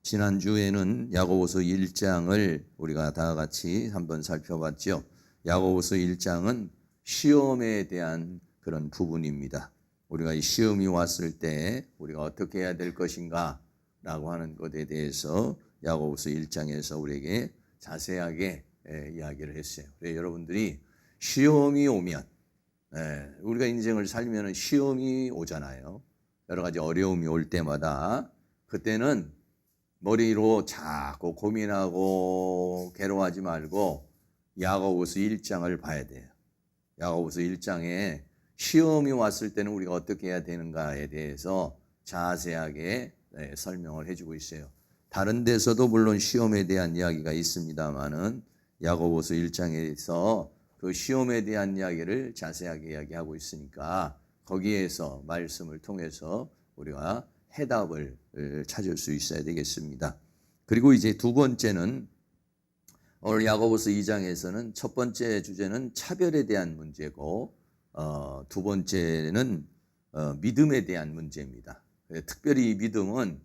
지난주에는 야고보서 1장을 우리가 다 같이 한번 살펴봤죠. 야고보서 1장은 시험에 대한 그런 부분입니다. 우리가 이 시험이 왔을 때 우리가 어떻게 해야 될 것인가 라고 하는 것에 대해서 야고보서 1장에서 우리에게 자세하게 이야기를 했어요. 그래서 여러분들이 시험이 오면 우리가 인생을 살면 시험이 오잖아요. 여러 가지 어려움이 올 때마다 그때는 머리로 자꾸 고민하고 괴로워하지 말고 야고보서 1장을 봐야 돼요. 야고보서 1장에 시험이 왔을 때는 우리가 어떻게 해야 되는가에 대해서 자세하게 설명을 해주고 있어요. 다른 데서도 물론 시험에 대한 이야기가 있습니다만은 야고보서 1장에서 그 시험에 대한 이야기를 자세하게 이야기하고 있으니까 거기에서 말씀을 통해서 우리가 해답을 찾을 수 있어야 되겠습니다. 그리고 이제 두 번째는 오늘 야고보서 2장에서는 첫 번째 주제는 차별에 대한 문제고 두 번째는 믿음에 대한 문제입니다. 특별히 이 믿음은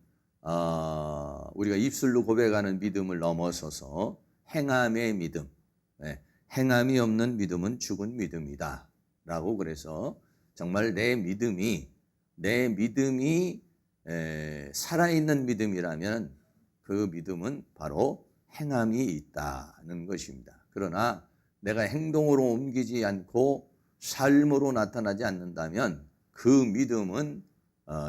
우리가 입술로 고백하는 믿음을 넘어서서 행함의 믿음, 행함이 없는 믿음은 죽은 믿음이다 라고 그래서 정말 내 믿음이 살아있는 믿음이라면 그 믿음은 바로 행함이 있다는 것입니다. 그러나 내가 행동으로 옮기지 않고 삶으로 나타나지 않는다면 그 믿음은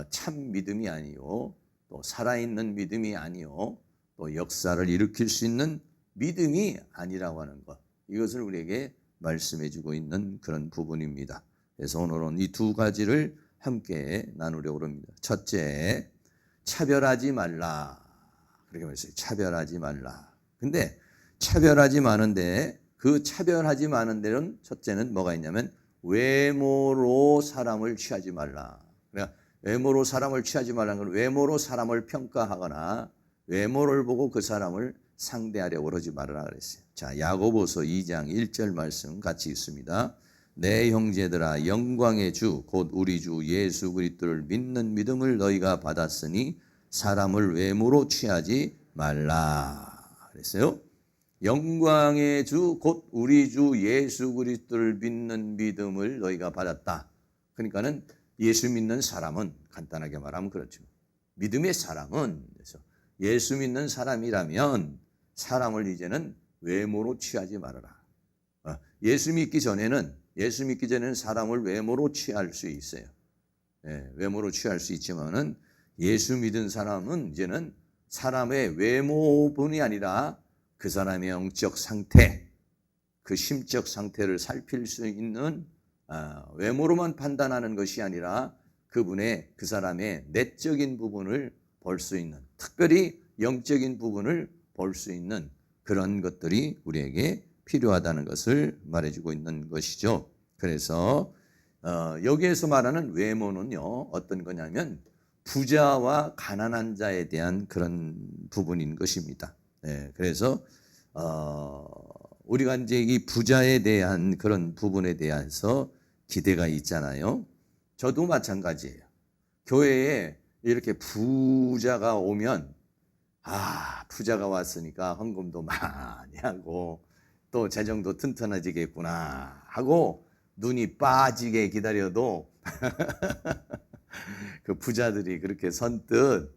참 믿음이 아니요, 또 살아있는 믿음이 아니요, 또 역사를 일으킬 수 있는 믿음이 아니라고 하는 것, 이것을 우리에게 말씀해 주고 있는 그런 부분입니다. 그래서 오늘은 이 두 가지를 함께 나누려고 합니다. 첫째, 차별하지 말라. 그렇게 말했어요. 차별하지 말라. 근데 차별하지 마는데 그 차별하지 마는 데는 첫째는 뭐가 있냐면 외모로 사람을 취하지 말라. 그러니까 외모로 사람을 취하지 말라는 건 외모로 사람을 평가하거나 외모를 보고 그 사람을 상대하려고 그러지 말아라 그랬어요. 자, 야고보서 2장 1절 말씀 같이 있습니다. 내 형제들아, 영광의 주 곧 우리 주 예수 그리스도를 믿는 믿음을 너희가 받았으니 사람을 외모로 취하지 말라 그랬어요. 영광의 주 곧 우리 주 예수 그리스도를 믿는 믿음을 너희가 받았다. 그러니까는 예수 믿는 사람은 간단하게 말하면 그렇죠. 믿음의 사람은 그래서 예수 믿는 사람이라면 사람을 이제는 외모로 취하지 말아라. 예수 믿기 전에는 사람을 외모로 취할 수 있어요. 외모로 취할 수 있지만은 예수 믿은 사람은 이제는 사람의 외모뿐이 아니라 그 사람의 영적 상태, 그 심적 상태를 살필 수 있는 외모로만 판단하는 것이 아니라 그 사람의 내적인 부분을 볼 수 있는, 특별히 영적인 부분을 볼 수 있는 그런 것들이 우리에게 필요하다는 것을 말해주고 있는 것이죠. 그래서 여기에서 말하는 외모는요, 어떤 거냐면 부자와 가난한 자에 대한 그런 부분인 것입니다. 그래서 우리가 이제 이 부자에 대한 그런 부분에 대해서 기대가 있잖아요. 저도 마찬가지예요. 교회에 이렇게 부자가 오면 부자가 왔으니까 헌금도 많이 하고 또 재정도 튼튼해지겠구나 하고 눈이 빠지게 기다려도 그 부자들이 그렇게 선뜻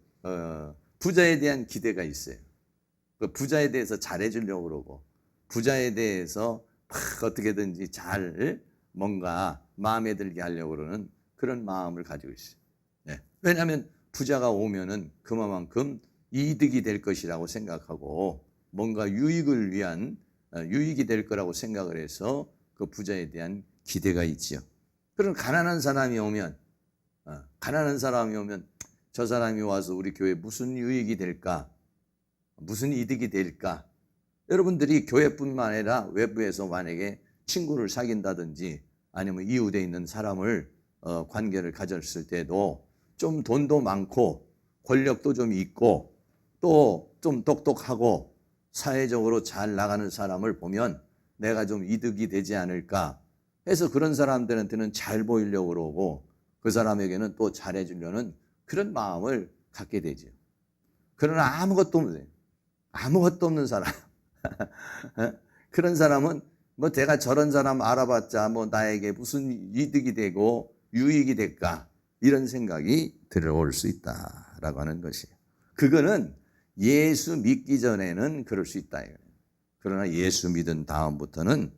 부자에 대한 기대가 있어요. 그 부자에 대해서 잘해주려고 그러고 부자에 대해서 어떻게든지 잘 뭔가 마음에 들게 하려고 그러는 그런 마음을 가지고 있어요. 왜냐하면 부자가 오면은 그만큼 이득이 될 것이라고 생각하고 뭔가 유익이 될 거라고 생각을 해서 그 부자에 대한 기대가 있지요. 그럼 가난한 사람이 오면 저 사람이 와서 우리 교회에 무슨 유익이 될까? 무슨 이득이 될까? 여러분들이 교회뿐만 아니라 외부에서 만약에 친구를 사귄다든지 아니면 이웃에 있는 사람을 관계를 가졌을 때도 좀 돈도 많고 권력도 좀 있고 또 좀 똑똑하고 사회적으로 잘 나가는 사람을 보면 내가 좀 이득이 되지 않을까 해서 그런 사람들한테는 잘 보이려고 그러고 그 사람에게는 또 잘해주려는 그런 마음을 갖게 되죠. 그러나 아무것도 없는, 아무것도 없는 사람. 그런 사람은 뭐 내가 저런 사람 알아봤자 뭐 나에게 무슨 이득이 되고 유익이 될까? 이런 생각이 들어올 수 있다라고 하는 것이에요. 그거는 예수 믿기 전에는 그럴 수 있다. 그러나 예수 믿은 다음부터는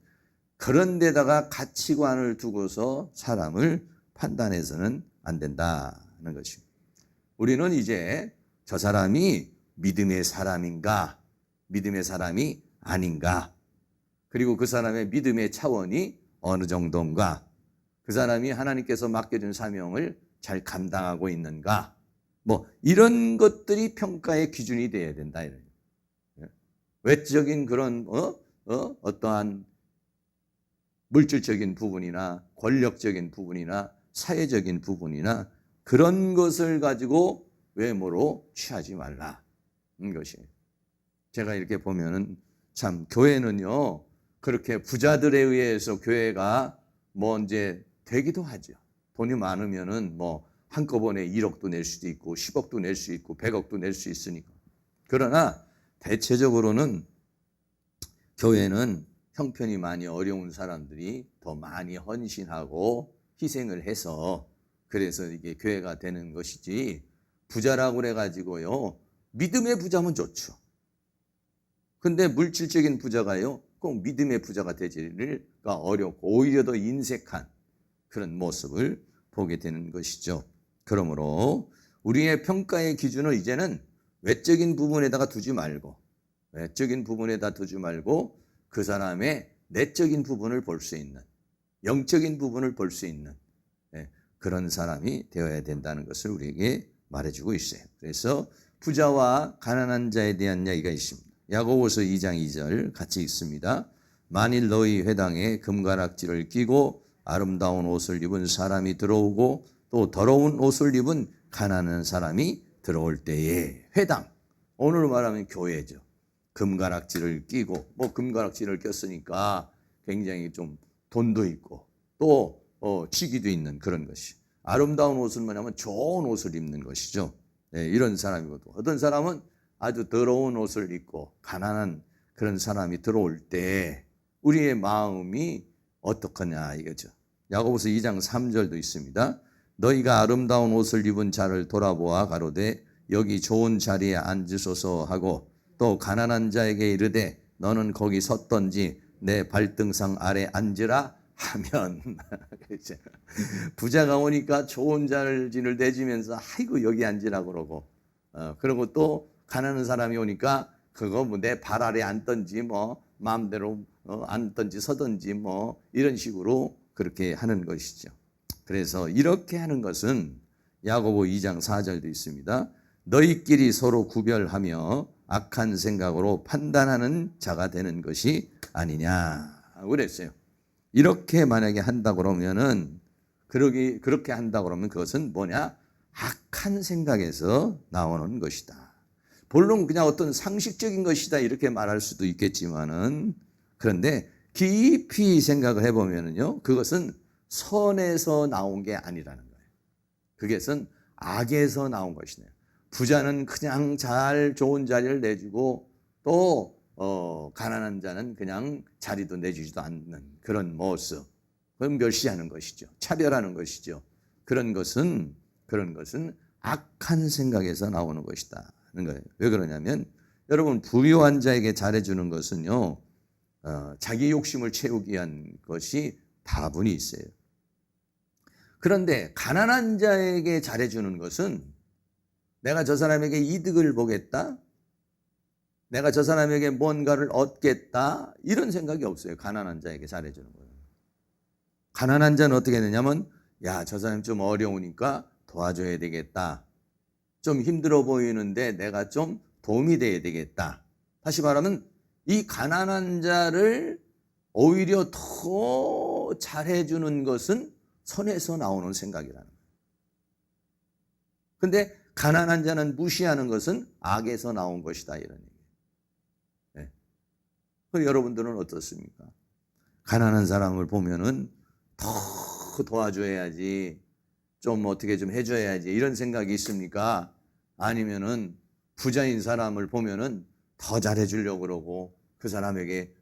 그런 데다가 가치관을 두고서 사람을 판단해서는 안 된다는 것입니다. 우리는 이제 저 사람이 믿음의 사람인가, 믿음의 사람이 아닌가, 그리고 그 사람의 믿음의 차원이 어느 정도인가, 그 사람이 하나님께서 맡겨준 사명을 잘 감당하고 있는가, 뭐 이런 것들이 평가의 기준이 되어야 된다. 외적인 그런 어떠한 물질적인 부분이나 권력적인 부분이나 사회적인 부분이나 그런 것을 가지고 외모로 취하지 말라는 것이에요. 제가 이렇게 보면은 참 교회는요, 그렇게 부자들에 의해서 교회가 뭐 이제 되기도 하죠. 돈이 많으면은 뭐 한꺼번에 1억도 낼 수도 있고 10억도 낼 수 있고 100억도 낼 수 있으니까. 그러나 대체적으로는 교회는 형편이 많이 어려운 사람들이 더 많이 헌신하고 희생을 해서 그래서 이게 교회가 되는 것이지, 부자라고 그래가지고요, 믿음의 부자면 좋죠. 근데 물질적인 부자가요, 꼭 믿음의 부자가 되기가 어렵고 오히려 더 인색한 그런 모습을 보게 되는 것이죠. 그러므로 우리의 평가의 기준을 이제는 외적인 부분에다가 두지 말고, 외적인 부분에다 두지 말고 그 사람의 내적인 부분을 볼 수 있는, 영적인 부분을 볼 수 있는 그런 사람이 되어야 된다는 것을 우리에게 말해주고 있어요. 그래서 부자와 가난한 자에 대한 이야기가 있습니다. 야고보서 2장 2절 같이 읽습니다. 만일 너희 회당에 금가락지를 끼고 아름다운 옷을 입은 사람이 들어오고 또 더러운 옷을 입은 가난한 사람이 들어올 때에, 회당, 오늘 말하면 교회죠. 금가락지를 끼고, 뭐 금가락지를 꼈으니까 굉장히 좀 돈도 있고 또 직위도 있는 그런 것이, 아름다운 옷을 뭐냐면 좋은 옷을 입는 것이죠. 네, 이런 사람이거든. 어떤 사람은 아주 더러운 옷을 입고 가난한 그런 사람이 들어올 때 우리의 마음이 어떡하냐 이거죠. 야고보서 2장 3절도 있습니다. 너희가 아름다운 옷을 입은 자를 돌아보아 가로되 여기 좋은 자리에 앉으소서 하고, 또 가난한 자에게 이르되 너는 거기 섰던지 내 발등상 아래 앉으라 하면 그렇죠. 부자가 오니까 좋은 자리를 내주면서 아이고 여기 앉으라고 그러고, 그리고 또 가난한 사람이 오니까 그거 뭐 내 발 아래 앉던지 뭐 마음대로 앉던지 서던지 뭐 이런 식으로 그렇게 하는 것이죠. 그래서 이렇게 하는 것은 야고보 2장 4절도 있습니다. 너희끼리 서로 구별하며 악한 생각으로 판단하는 자가 되는 것이 아니냐 그랬어요. 이렇게 만약에 한다 그러면은, 그렇게 한다 그러면 그것은 뭐냐? 악한 생각에서 나오는 것이다. 물론 그냥 어떤 상식적인 것이다 이렇게 말할 수도 있겠지만은, 그런데 깊이 생각을 해보면은요, 그것은 선에서 나온 게 아니라는 거예요. 그것은 악에서 나온 것이네요. 부자는 그냥 잘 좋은 자리를 내주고 또 가난한 자는 그냥 자리도 내주지도 않는 그런 모습, 그건 멸시하는 것이죠. 차별하는 것이죠. 그런 것은 악한 생각에서 나오는 것이다는 거예요. 왜 그러냐면, 여러분 부유한 자에게 잘해주는 것은요, 자기 욕심을 채우기 위한 것이 다분히 있어요. 그런데 가난한 자에게 잘해주는 것은 내가 저 사람에게 이득을 보겠다, 내가 저 사람에게 뭔가를 얻겠다, 이런 생각이 없어요. 가난한 자에게 잘해주는 거예요. 가난한 자는 어떻게 되냐면, 야, 저 사람 좀 어려우니까 도와줘야 되겠다, 좀 힘들어 보이는데 내가 좀 도움이 돼야 되겠다. 다시 말하면 이 가난한 자를 오히려 더 잘해주는 것은 선에서 나오는 생각이라는 거예요. 근데 가난한 자는 무시하는 것은 악에서 나온 것이다, 이런 얘기예요. 네. 그럼 여러분들은 어떻습니까? 가난한 사람을 보면은 더 도와줘야지, 좀 어떻게 좀 해줘야지, 이런 생각이 있습니까? 아니면은 부자인 사람을 보면은 더 잘해주려고 그러고 그 사람에게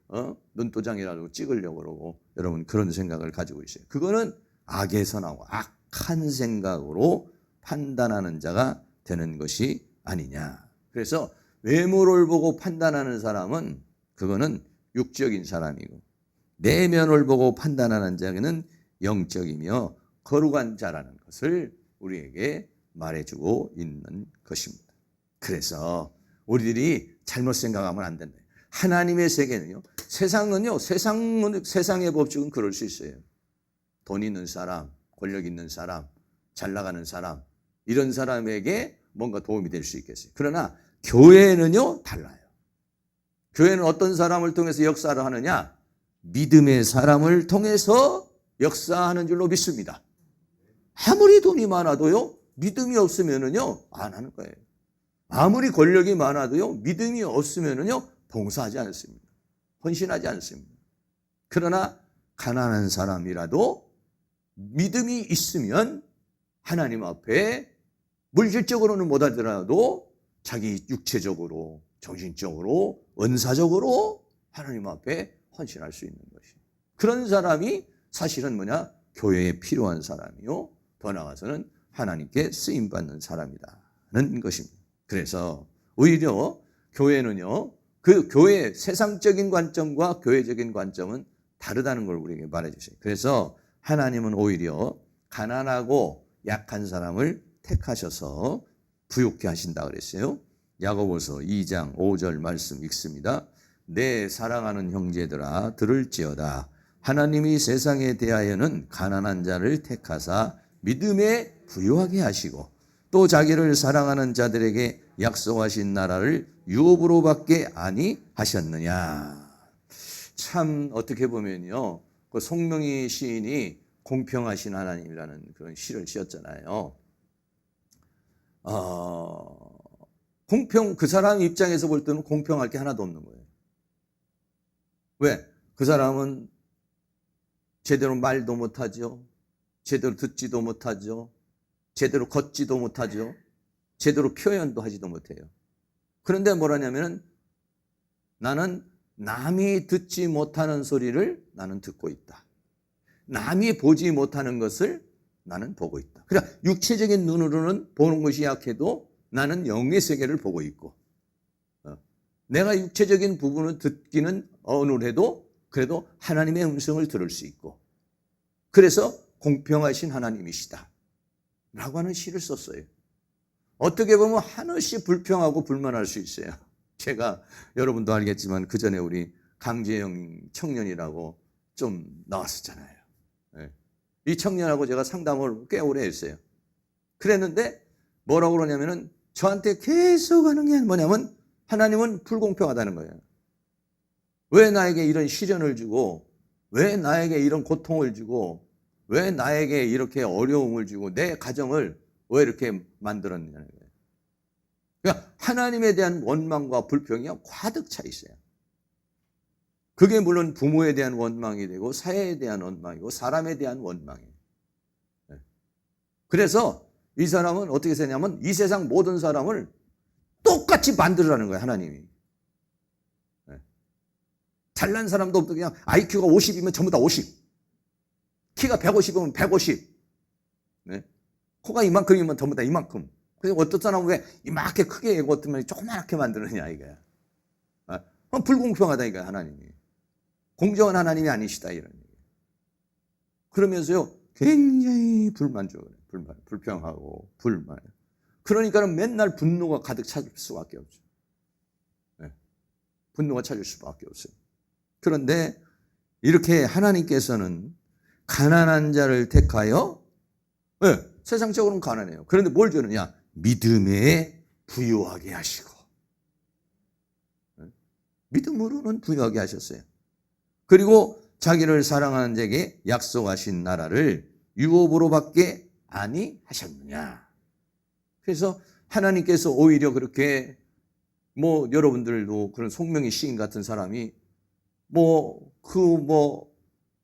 눈도장이라도 찍으려고 그러고 여러분 그런 생각을 가지고 있어요. 그거는 악에서 나오고 악한 생각으로 판단하는 자가 되는 것이 아니냐. 그래서 외모를 보고 판단하는 사람은 그거는 육적인 사람이고 내면을 보고 판단하는 자는 영적이며 거룩한 자라는 것을 우리에게 말해주고 있는 것입니다. 그래서 우리들이 잘못 생각하면 안 된다. 하나님의 세계는요, 세상의 법칙은 그럴 수 있어요. 돈 있는 사람, 권력 있는 사람, 잘 나가는 사람, 이런 사람에게 뭔가 도움이 될 수 있겠어요. 그러나 교회는요, 달라요. 교회는 어떤 사람을 통해서 역사를 하느냐? 믿음의 사람을 통해서 역사하는 줄로 믿습니다. 아무리 돈이 많아도요, 믿음이 없으면은요, 안 하는 거예요. 아무리 권력이 많아도요, 믿음이 없으면은요, 봉사하지 않습니다. 헌신하지 않습니다. 그러나 가난한 사람이라도 믿음이 있으면 하나님 앞에 물질적으로는 못하더라도 자기 육체적으로, 정신적으로, 은사적으로 하나님 앞에 헌신할 수 있는 것이. 그런 사람이 사실은 뭐냐? 교회에 필요한 사람이요. 더 나아가서는 하나님께 쓰임받는 사람이라는 것입니다. 그래서 오히려 교회는요, 그 교회 세상적인 관점과 교회적인 관점은 다르다는 걸 우리에게 말해주세요. 그래서 하나님은 오히려 가난하고 약한 사람을 택하셔서 부욕케 하신다 그랬어요. 야고보서 2장 5절 말씀 읽습니다. 내 사랑하는 형제들아 들을지어다. 하나님이 세상에 대하여는 가난한 자를 택하사 믿음에 부유하게 하시고 또 자기를 사랑하는 자들에게 약속하신 나라를 유업으로 받게 아니하셨느냐. 참 어떻게 보면요, 그 송명희 시인이 공평하신 하나님이라는 그런 시를 지었잖아요. 그 사람 입장에서 볼 때는 공평할 게 하나도 없는 거예요. 왜? 그 사람은 제대로 말도 못하죠. 제대로 듣지도 못하죠. 제대로 걷지도 못하죠. 제대로 표현도 하지도 못해요. 그런데 뭐라냐면은 나는 남이 듣지 못하는 소리를 나는 듣고 있다. 남이 보지 못하는 것을 나는 보고 있다. 그러니까 육체적인 눈으로는 보는 것이 약해도 나는 영의 세계를 보고 있고 내가 육체적인 부분을 듣기는 어눌해도 그래도 하나님의 음성을 들을 수 있고 그래서 공평하신 하나님이시다 라고 하는 시를 썼어요. 어떻게 보면 한없이 불평하고 불만할 수 있어요. 제가 여러분도 알겠지만 그 전에 우리 강재영 청년이라고 좀 나왔었잖아요. 이 청년하고 제가 상담을 꽤 오래 했어요. 그랬는데 뭐라고 그러냐면은 저한테 계속 하는 게 뭐냐면 하나님은 불공평하다는 거예요. 왜 나에게 이런 시련을 주고 왜 나에게 이런 고통을 주고 왜 나에게 이렇게 어려움을 주고 내 가정을 왜 이렇게 만들었느냐는 거예요. 그러니까 하나님에 대한 원망과 불평이 가득 차 있어요. 그게 물론 부모에 대한 원망이 되고 사회에 대한 원망이고 사람에 대한 원망이에요. 그래서 이 사람은 어떻게 되냐면 이 세상 모든 사람을 똑같이 만들으라는 거예요. 하나님이. 잘난 사람도 그냥 IQ가 50이면 전부 다 50. 키가 150이면 150. 코가 이만큼이면 전부 다 이만큼. 그래서 어떤 사람은 왜 이만하게 크게 예고 어떤 조그맣게 만드느냐 이거야. 불공평하다 이거야 하나님이. 공정한 하나님이 아니시다 이런 얘기예요. 그러면서요 굉장히 불평하고 불만. 그러니까는 맨날 분노가 가득 찰 수밖에 없죠. 분노가 찾을 수밖에 없어요. 그런데 이렇게 하나님께서는 가난한 자를 택하여 세상적으로는 가난해요. 그런데 뭘 주느냐? 믿음에 부유하게 하시고 믿음으로는 부유하게 하셨어요. 그리고 자기를 사랑하는 자에게 약속하신 나라를 유업으로 받게 아니하셨느냐. 그래서 하나님께서 오히려 그렇게 여러분들도 그런 송명희 시인 같은 사람이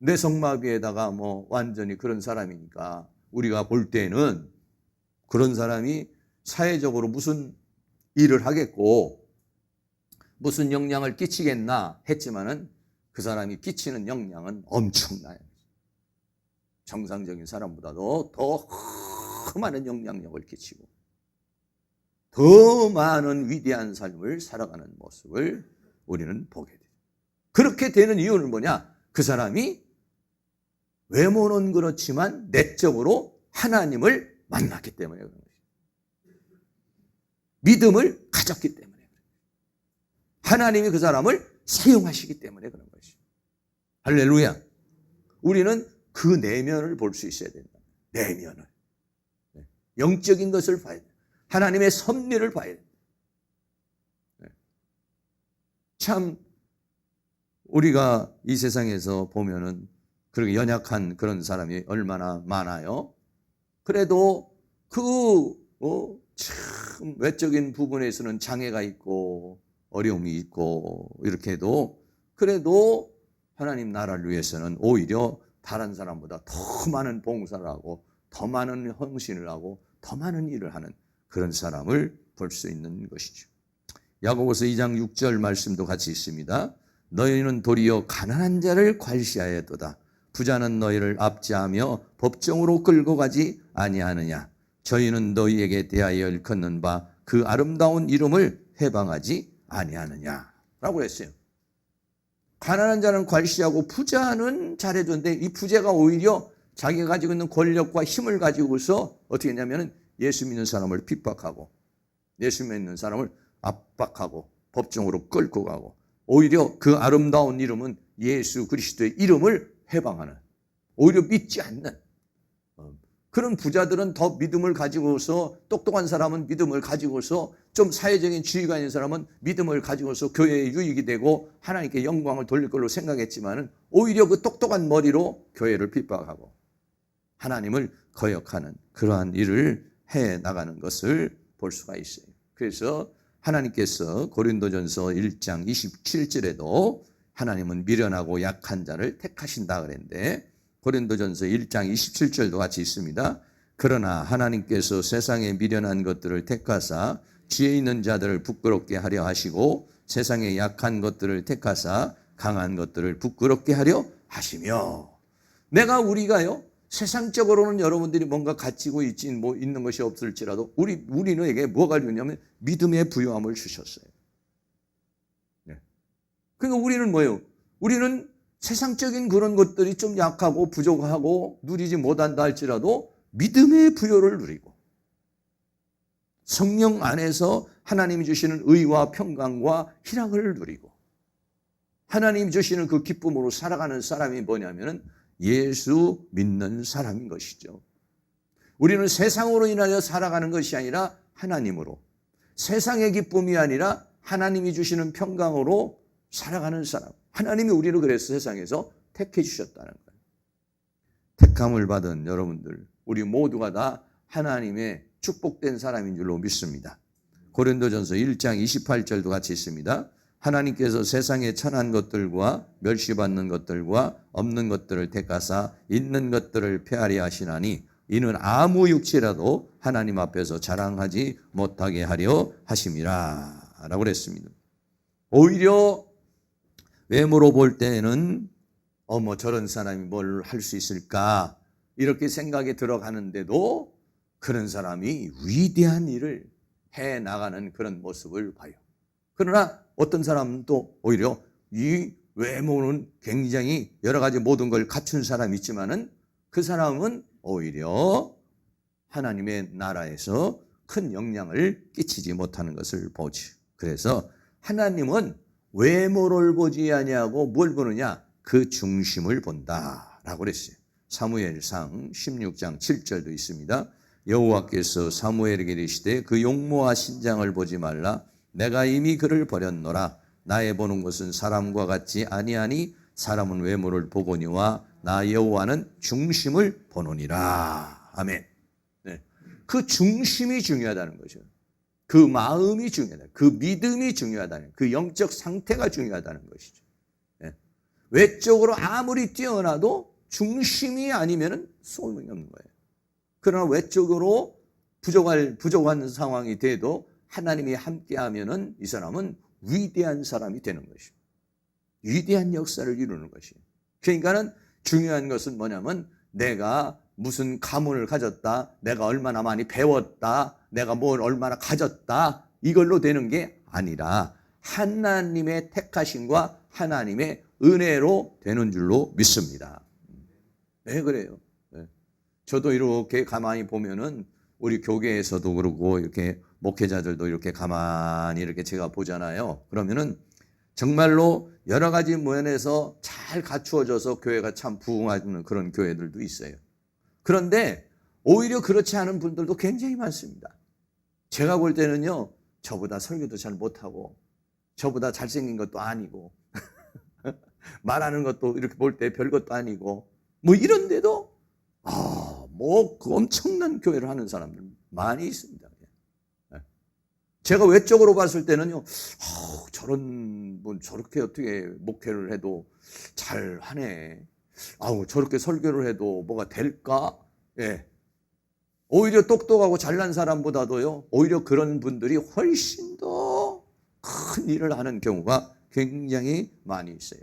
뇌성마비에다가 완전히 그런 사람이니까 우리가 볼 때는 그런 사람이 사회적으로 무슨 일을 하겠고 무슨 영향을 끼치겠나 했지만은 그 사람이 끼치는 영향은 엄청나요. 정상적인 사람보다도 더 많은 영향력을 끼치고 더 많은 위대한 삶을 살아가는 모습을 우리는 보게 돼요. 그렇게 되는 이유는 뭐냐? 그 사람이 외모는 그렇지만 내적으로 하나님을 만났기 때문에 그런 것이죠. 믿음을 가졌기 때문에. 하나님이 그 사람을 사용하시기 때문에 그런 것이죠. 할렐루야. 우리는 그 내면을 볼 수 있어야 된다. 내면을. 영적인 것을 봐야 된다. 하나님의 섭리를 봐야 된다. 참 우리가 이 세상에서 보면은 그렇게 연약한 그런 사람이 얼마나 많아요. 그래도 참 외적인 부분에서는 장애가 있고 어려움이 있고 이렇게 해도 그래도 하나님 나라를 위해서는 오히려 다른 사람보다 더 많은 봉사를 하고 더 많은 헌신을 하고 더 많은 일을 하는 그런 사람을 볼 수 있는 것이죠. 야고보서 2장 6절 말씀도 같이 있습니다. 너희는 도리어 가난한 자를 괄시하였도다. 부자는 너희를 압제하며 법정으로 끌고 가지 아니하느냐. 저희는 너희에게 대하여 일컫는 바 그 아름다운 이름을 해방하지 아니하느냐 라고 했어요. 가난한 자는 괄시하고 부자는 잘해줬는데 이 부자가 오히려 자기가 가지고 있는 권력과 힘을 가지고서 어떻게 했냐면 예수 믿는 사람을 핍박하고 예수 믿는 사람을 압박하고 법정으로 끌고 가고 오히려 그 아름다운 이름은 예수 그리스도의 이름을 해방하는 오히려 믿지 않는 그런 부자들은 더 믿음을 가지고서 똑똑한 사람은 믿음을 가지고서 좀 사회적인 지위가 있는 사람은 믿음을 가지고서 교회에 유익이 되고 하나님께 영광을 돌릴 걸로 생각했지만은 오히려 그 똑똑한 머리로 교회를 핍박하고 하나님을 거역하는 그러한 일을 해 나가는 것을 볼 수가 있어요. 그래서 하나님께서 고린도전서 1장 27절에도 하나님은 미련하고 약한 자를 택하신다 그랬는데 고린도전서 1장 27절도 같이 있습니다. 그러나 하나님께서 세상에 미련한 것들을 택하사 지혜 있는 자들을 부끄럽게 하려 하시고 세상에 약한 것들을 택하사 강한 것들을 부끄럽게 하려 하시며 우리가요 세상적으로는 여러분들이 뭔가 가지고 있는 것이 없을지라도 우리에게 뭐가 주냐면 믿음의 부요함을 주셨어요. 그러니까 우리는 뭐예요? 우리는 세상적인 그런 것들이 좀 약하고 부족하고 누리지 못한다 할지라도 믿음의 부요를 누리고 성령 안에서 하나님이 주시는 의와 평강과 희락을 누리고 하나님이 주시는 그 기쁨으로 살아가는 사람이 뭐냐면은 예수 믿는 사람인 것이죠. 우리는 세상으로 인하여 살아가는 것이 아니라 하나님으로 세상의 기쁨이 아니라 하나님이 주시는 평강으로 살아가는 사람. 하나님이 우리를 그래서 세상에서 택해 주셨다는 거예요. 택함을 받은 여러분들, 우리 모두가 다 하나님의 축복된 사람인 줄로 믿습니다. 고린도전서 1장 28절도 같이 있습니다. 하나님께서 세상에 천한 것들과 멸시받는 것들과 없는 것들을 택하사 있는 것들을 폐하려 하시나니 이는 아무 육체라도 하나님 앞에서 자랑하지 못하게 하려 하심이라 라고 그랬습니다. 오히려 외모로 볼 때는 저런 사람이 뭘 할 수 있을까 이렇게 생각이 들어가는데도 그런 사람이 위대한 일을 해 나가는 그런 모습을 봐요. 그러나 어떤 사람은 또 오히려 이 외모는 굉장히 여러 가지 모든 걸 갖춘 사람이 있지만은 그 사람은 오히려 하나님의 나라에서 큰 영향을 끼치지 못하는 것을 보지. 그래서 하나님은 외모를 보지 아니하고 뭘 보느냐? 그 중심을 본다라고 그랬어요. 사무엘상 16장 7절도 있습니다. 여호와께서 사무엘에게 이르시되 그 용모와 신장을 보지 말라. 내가 이미 그를 버렸노라. 나의 보는 것은 사람과 같지 아니하니 사람은 외모를 보거니와 나 여호와는 중심을 보노니라. 아멘. 네. 그 중심이 중요하다는 거죠. 그 마음이 중요하다. 그 믿음이 중요하다는 그 영적 상태가 중요하다는 것이죠. 네. 외적으로 아무리 뛰어나도 중심이 아니면 소용이 없는 거예요. 그러나 외적으로 부족한 상황이 돼도 하나님이 함께하면은 이 사람은 위대한 사람이 되는 것이에요. 위대한 역사를 이루는 것이에요. 그러니까는 중요한 것은 뭐냐면 내가 무슨 가문을 가졌다, 내가 얼마나 많이 배웠다, 내가 뭘 얼마나 가졌다, 이걸로 되는 게 아니라 하나님의 택하심과 하나님의 은혜로 되는 줄로 믿습니다. 네, 그래요. 네. 저도 이렇게 가만히 보면은 우리 교계에서도 그러고 이렇게 목회자들도 이렇게 가만히 이렇게 제가 보잖아요. 그러면은 정말로 여러 가지 면에서 잘 갖추어져서 교회가 참 부흥하는 그런 교회들도 있어요. 그런데 오히려 그렇지 않은 분들도 굉장히 많습니다. 제가 볼 때는요, 저보다 설교도 잘 못하고 저보다 잘생긴 것도 아니고 말하는 것도 이렇게 볼 때 별것도 아니고 뭐 이런데도 그 엄청난 교회를 하는 사람들 많이 있습니다. 제가 외적으로 봤을 때는요, 저런 분 저렇게 어떻게 목회를 해도 잘 하네. 저렇게 설교를 해도 뭐가 될까? 예. 오히려 똑똑하고 잘난 사람보다도요, 오히려 그런 분들이 훨씬 더 큰 일을 하는 경우가 굉장히 많이 있어요.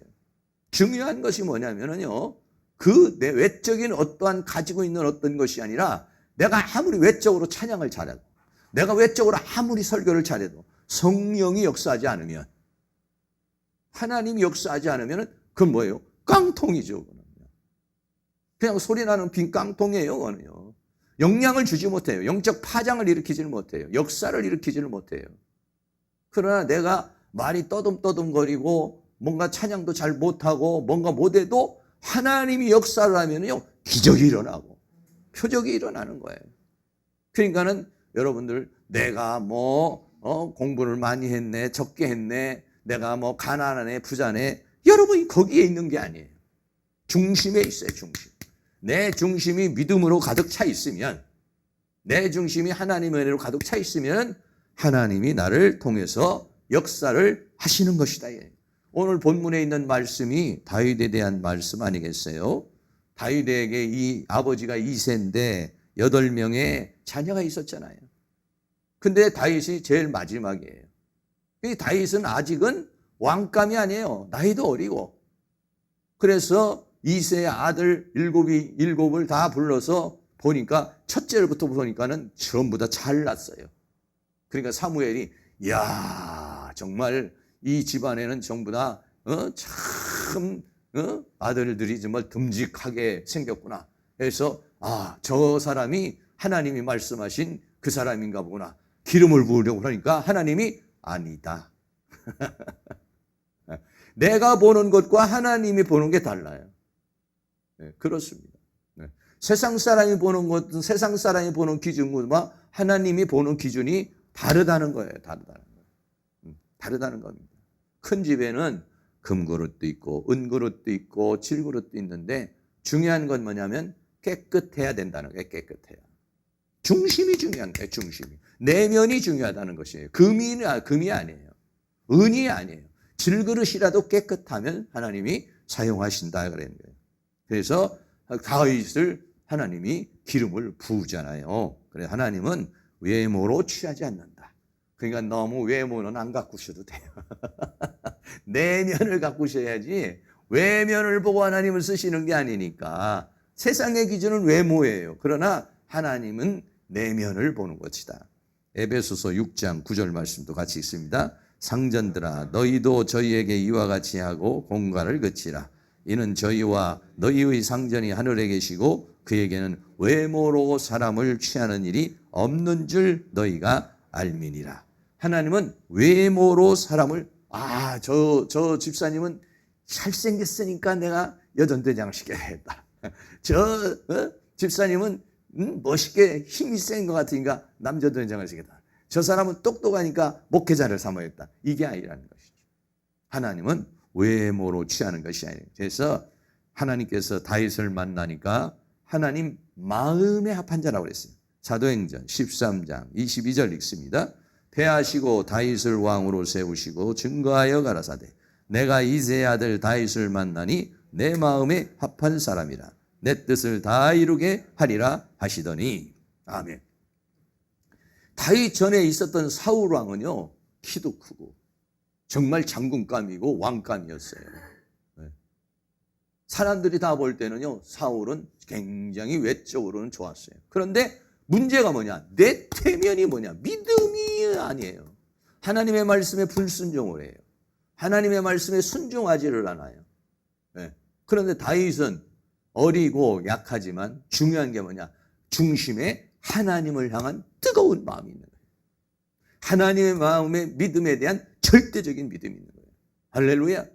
중요한 것이 뭐냐면요, 그 내 외적인 어떠한 가지고 있는 어떤 것이 아니라 내가 아무리 외적으로 찬양을 잘해도, 내가 외적으로 아무리 설교를 잘해도 성령이 역사하지 않으면, 하나님이 역사하지 않으면 그건 뭐예요? 깡통이죠. 그냥 소리나는 빈 깡통이에요. 그거는요. 영향을 주지 못해요. 영적 파장을 일으키지를 못해요. 역사를 일으키지를 못해요. 그러나 내가 말이 떠듬떠듬거리고 뭔가 찬양도 잘 못하고 뭔가 못해도 하나님이 역사를 하면요, 기적이 일어나고 표적이 일어나는 거예요. 그러니까는 여러분들, 내가 공부를 많이 했네, 적게 했네, 내가 가난하네, 부자네, 여러분이 거기에 있는 게 아니에요. 중심에 있어요. 중심. 내 중심이 믿음으로 가득 차 있으면, 내 중심이 하나님의 은혜로 가득 차 있으면 하나님이 나를 통해서 역사를 하시는 것이다. 오늘 본문에 있는 말씀이 다윗에 대한 말씀 아니겠어요? 다윗에게 이 아버지가 이새인데 8명의 자녀가 있었잖아요. 근데 다윗이 제일 마지막이에요. 이 다윗은 아직은 왕감이 아니에요. 나이도 어리고. 그래서 이새의 아들 일곱을 다 불러서 보니까 첫째부터 보니까는 전부 다 잘났어요. 그러니까 사무엘이, 이야, 정말 이 집안에는 전부 다 참 아들들이 정말 듬직하게 생겼구나. 그래서 저 사람이 하나님이 말씀하신 그 사람인가 보구나. 기름을 부으려고 하니까 하나님이 아니다. 내가 보는 것과 하나님이 보는 게 달라요. 네, 그렇습니다. 네. 세상 사람이 보는 것은 세상 사람이 보는 기준과 하나님이 보는 기준이 다르다는 거예요. 다르다는 겁니다. 큰 집에는 금그릇도 있고 은그릇도 있고 질그릇도 있는데 중요한 건 뭐냐면 깨끗해야 된다는 거예요. 깨끗해야. 중심이 중요한 거예요. 중심이. 내면이 중요하다는 것이에요. 금이 아니에요. 은이 아니에요. 질그릇이라도 깨끗하면 하나님이 사용하신다 그랬는 거예요. 그래서 다윗을 하나님이 기름을 부으잖아요. 그래서 하나님은 외모로 취하지 않는다. 그러니까 너무 외모는 안 가꾸셔도 돼요. 내면을 가꾸셔야지 외면을 보고 하나님을 쓰시는 게 아니니까. 세상의 기준은 외모예요. 그러나 하나님은 내면을 보는 것이다. 에베소서 6장 9절 말씀도 같이 있습니다. 상전들아, 너희도 저희에게 이와 같이 하고 공갈을 그치라. 이는 저희와 너희의 상전이 하늘에 계시고 그에게는 외모로 사람을 취하는 일이 없는 줄 너희가 알미니라. 하나님은 외모로 사람을, 저 집사님은 잘생겼으니까 내가 여전대장을 시켜야겠다. 집사님은 멋있게 힘이 센 것 같으니까 남자대장을 시켰다. 저 사람은 똑똑하니까 목회자를 삼아야겠다. 이게 아니라는 것이죠. 하나님은 외모로 취하는 것이 아니에요. 그래서 하나님께서 다윗을 만나니까 하나님 마음에 합한 자라고 그랬어요. 사도행전 13장 22절 읽습니다. 패하시고 다윗을 왕으로 세우시고 증거하여 가라사대 내가 이새의 아들 다윗을 만나니 내 마음에 합한 사람이라 내 뜻을 다 이루게 하리라 하시더니. 아멘. 다윗 전에 있었던 사울 왕은요, 키도 크고 정말 장군감이고 왕감이었어요. 네. 사람들이 다 볼 때는요, 사울은 굉장히 외적으로는 좋았어요. 그런데 문제가 뭐냐? 내 태면이 뭐냐? 믿음이 아니에요. 하나님의 말씀에 불순종을 해요. 하나님의 말씀에 순종하지를 않아요. 네. 그런데 다윗은 어리고 약하지만 중요한 게 뭐냐? 중심에 하나님을 향한 뜨거운 마음이 있는 거예요. 하나님의 마음의 믿음에 대한 절대적인 믿음이 있는 거예요. 할렐루야.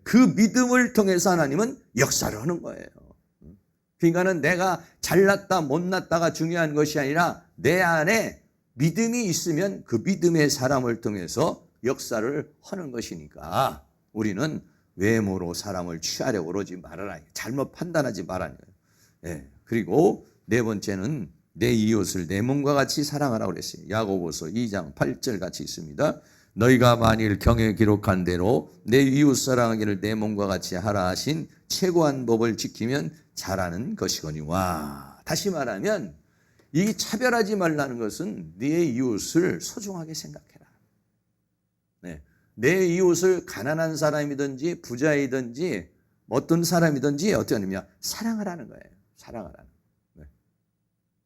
그 믿음을 통해서 하나님은 역사를 하는 거예요. 그러니까는 내가 잘났다 못났다가 중요한 것이 아니라 내 안에 믿음이 있으면 그 믿음의 사람을 통해서 역사를 하는 것이니까 우리는 외모로 사람을 취하려고 그러지 말아라. 잘못 판단하지 말라는 거예요. 예. 그리고 네 번째는 내 이웃을 내 몸과 같이 사랑하라고 그랬어요. 야고보서 2장 8절 같이 있습니다. 너희가 만일 경에 기록한 대로 내 이웃 사랑하기를 내 몸과 같이 하라 하신 최고한 법을 지키면 잘하는 것이거니와. 다시 말하면 이 차별하지 말라는 것은 네 이웃을 소중하게 생각해라. 네. 내 이웃을 가난한 사람이든지 부자이든지 어떤 사람이든지 어떻게 하느냐 사랑하라는 거예요. 사랑하라는. 네.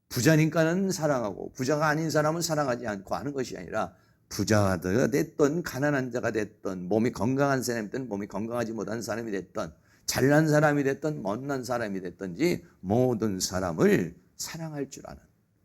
부자니까는 사랑하고 부자가 아닌 사람은 사랑하지 않고 하는 것이 아니라 부자가 됐던 가난한 자가 됐던 몸이 건강한 사람이 됐든 몸이 건강하지 못한 사람이 됐든 잘난 사람이 됐든 못난 사람이 됐든지 모든 사람을 사랑할 줄 아는.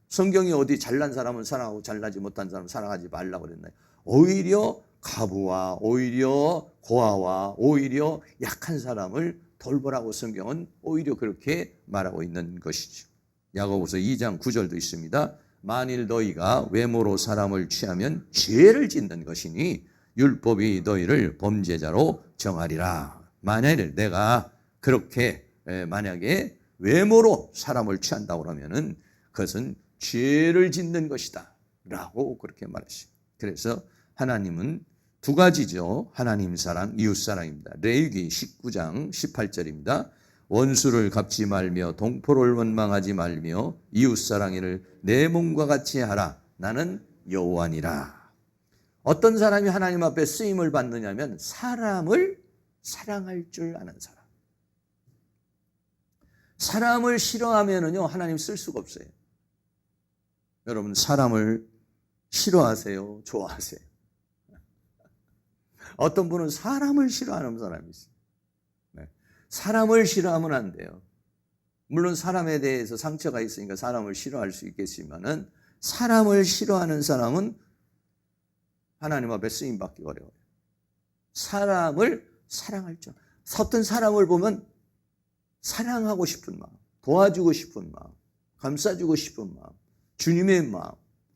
성경이 어디 잘난 사람은 사랑하고 잘나지 못한 사람은 사랑하지 말라고 그랬나요? 오히려 과부와 오히려 고아와 오히려 약한 사람을 돌보라고 성경은 오히려 그렇게 말하고 있는 것이죠. 야고보서 2장 9절도 있습니다. 만일 너희가 외모로 사람을 취하면 죄를 짓는 것이니 율법이 너희를 범죄자로 정하리라. 만약에 내가 그렇게 만약에 외모로 사람을 취한다고 하면은 그것은 죄를 짓는 것이다 라고 그렇게 말했어요. 그래서 하나님은 두 가지죠. 하나님 사랑, 이웃 사랑입니다. 레위기 19장 18절입니다. 원수를 갚지 말며 동포를 원망하지 말며 이웃 사랑이를 내 몸과 같이 하라. 나는 여호와니라. 어떤 사람이 하나님 앞에 쓰임을 받느냐면 사람을 사랑할 줄 아는 사람. 사람을 싫어하면은요 하나님 쓸 수가 없어요. 여러분 사람을 싫어하세요? 좋아하세요? 어떤 분은 사람을 싫어하는 사람이 있어요. 네. 사람을 싫어하면 안 돼요. 물론 사람에 대해서 상처가 있으니까 사람을 싫어할 수 있겠지만은 사람을 싫어하는 사람은 하나님 앞에 쓰임 받기 어려워요. 사람을 사랑할 줄. 어떤 사람을 보면 사랑하고 싶은 마음, 도와주고 싶은 마음, 감싸주고 싶은 마음, 주님의 마음,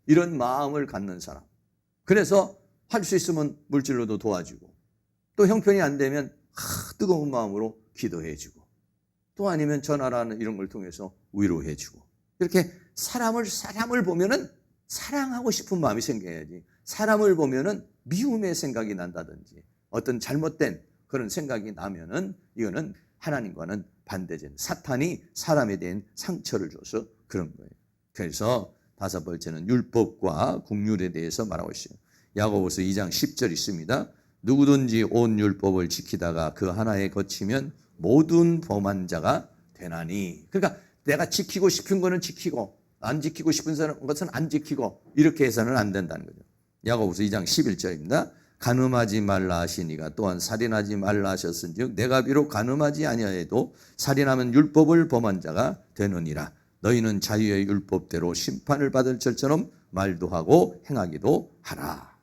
이런 마음을 갖는 사람. 그래서 할 수 있으면 물질로도 도와주고 또 형편이 안 되면 뜨거운 마음으로 기도해주고 또 아니면 전화라는 이런 걸 통해서 위로해주고 이렇게 사람을 보면은 사랑하고 싶은 마음이 생겨야지. 사람을 보면은 미움의 생각이 난다든지 어떤 잘못된 그런 생각이 나면은 이거는 하나님과는 반대죠. 사탄이 사람에 대한 상처를 줘서 그런 거예요. 그래서 다섯 번째는 율법과 국률에 대해서 말하고 있어요. 야고보서 2장 10절 있습니다. 누구든지 온 율법을 지키다가 그 하나에 거치면 모든 범한 자가 되나니. 그러니까 내가 지키고 싶은 거는 지키고 안 지키고 싶은 것은 안 지키고 이렇게 해서는 안 된다는 거죠. 야고보서 2장 11절입니다. 간음하지 말라 하시니가 또한 살인하지 말라 하셨은즉 내가 비록 간음하지 아니하여도 살인하면 율법을 범한 자가 되느니라. 너희는 자유의 율법대로 심판을 받을 절처럼 말도 하고 행하기도 하라.